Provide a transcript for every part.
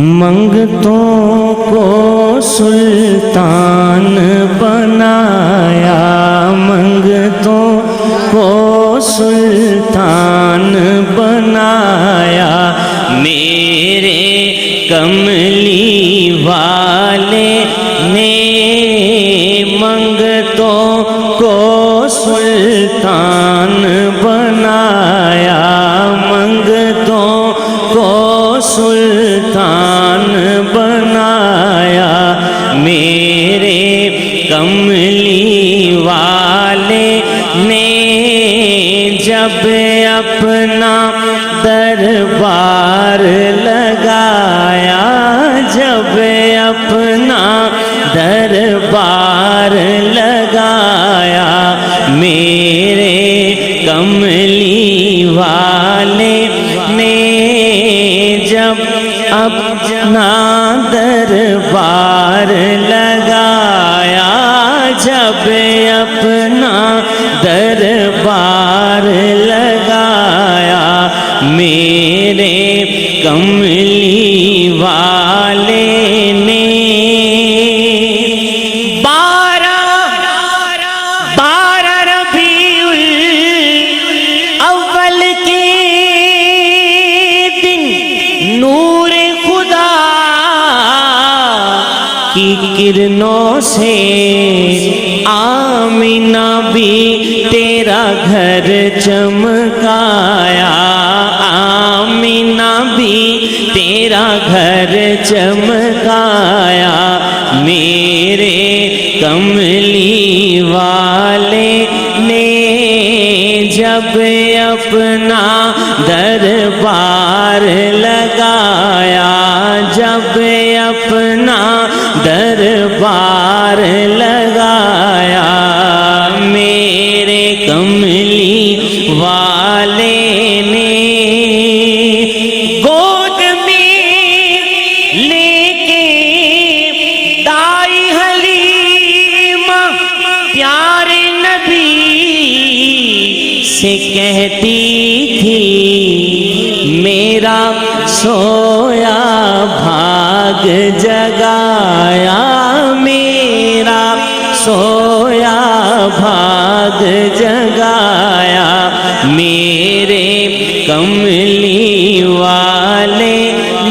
منگتوں کو سلطان بنایا، منگتوں کو سلطان بنایا، میرے کملی والے نے منگتوں کو سلطان بنایا، منگتوں کو سلطان بنایا، میرے کملی والے نے جب اپنا دربار لگایا، جب اپنا دربار لگایا، میرے کملی والے نے جب اپنا دربار لگایا، جب اپنا دربار لگایا، میرے کملی والے نے 12 ربیع الاول کے دن نور خدا کی کرنوں سے آمینہ بھی تیرا گھر چمکایا، آمینہ بھی تیرا گھر چمکایا، میرے کملی والے نے جب اپنا دربار لگایا، جب اپنا دربار لگایا، میرے کملی والے نے گود میں لے کے دائی حلیمہ پیارے نبی سے کہتی تھی، میرا سویا بھاگ جگایا، میرا سویا بھاگ جگایا، میرے کملی والے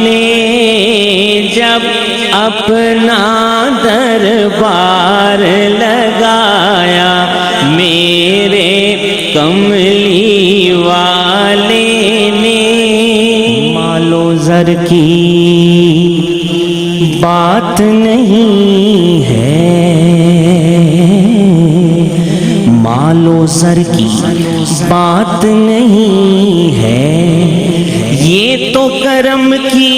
نے جب اپنا دربار لگایا، میرے کملی والے نے مال و زر کی بات نہیں ہے، مال و زر کی بات نہیں ہے، یہ تو کرم کی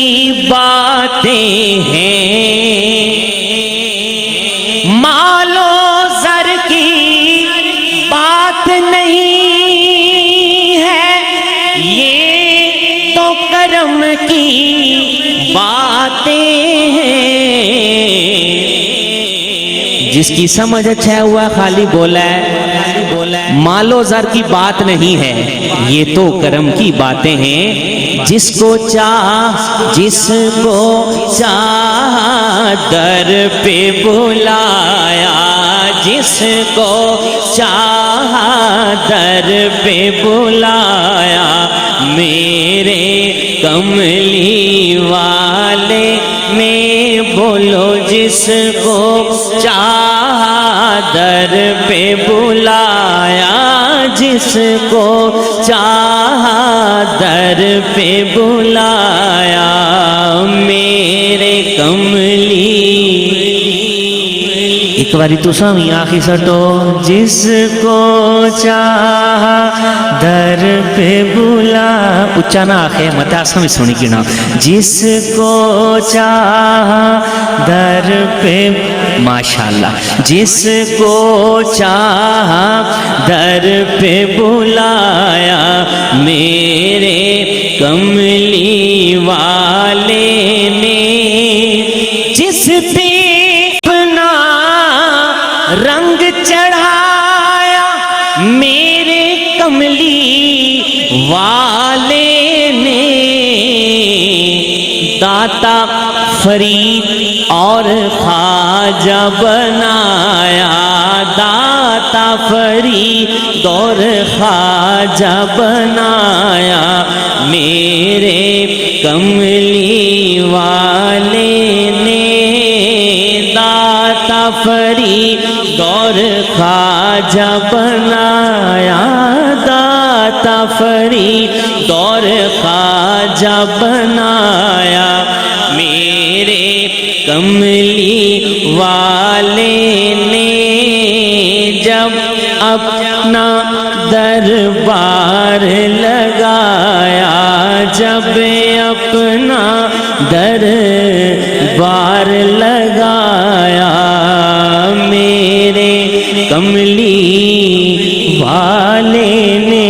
باتیں ہیں، مال و زر کی بات نہیں ہے، یہ تو کرم کی باتیں ہیں، جس کی سمجھ اچھا ہوا خالی بولا ہے، مال و زر کی بات نہیں ہے، یہ تو کرم کی باتیں ہیں، جس کو چاہ در پہ بلایا، جس کو چاہ در پہ بلایا، میرے کملی والے میں بولو، جس کو چاہ در پہ بلایا، جس کو چاہ در پہ بلایا، میرے کملی ایک باری تو سامی آخی سٹو، جس کو چاہ در پہ بلا، اچھا نہ آخے متا سامی سونی کی نا، جس کو چاہ در پہ، ماشاءاللہ، جس کو چاہ در پہ بلایا، میرے کملی والے نے جس پہ اپنا رنگ چڑھایا، میرے کملی والے نے داتا فرید اور خواجہ بنایا، داتا فرید اور خواجہ بنایا، میرے کملی والے نے داتا فرید اور خواجہ بنایا، داتا فرید اور خواجہ بنایا، میرے کملی والے نے جب اپنا دربار لگایا، جب اپنا دربار لگایا، میرے کملی والے نے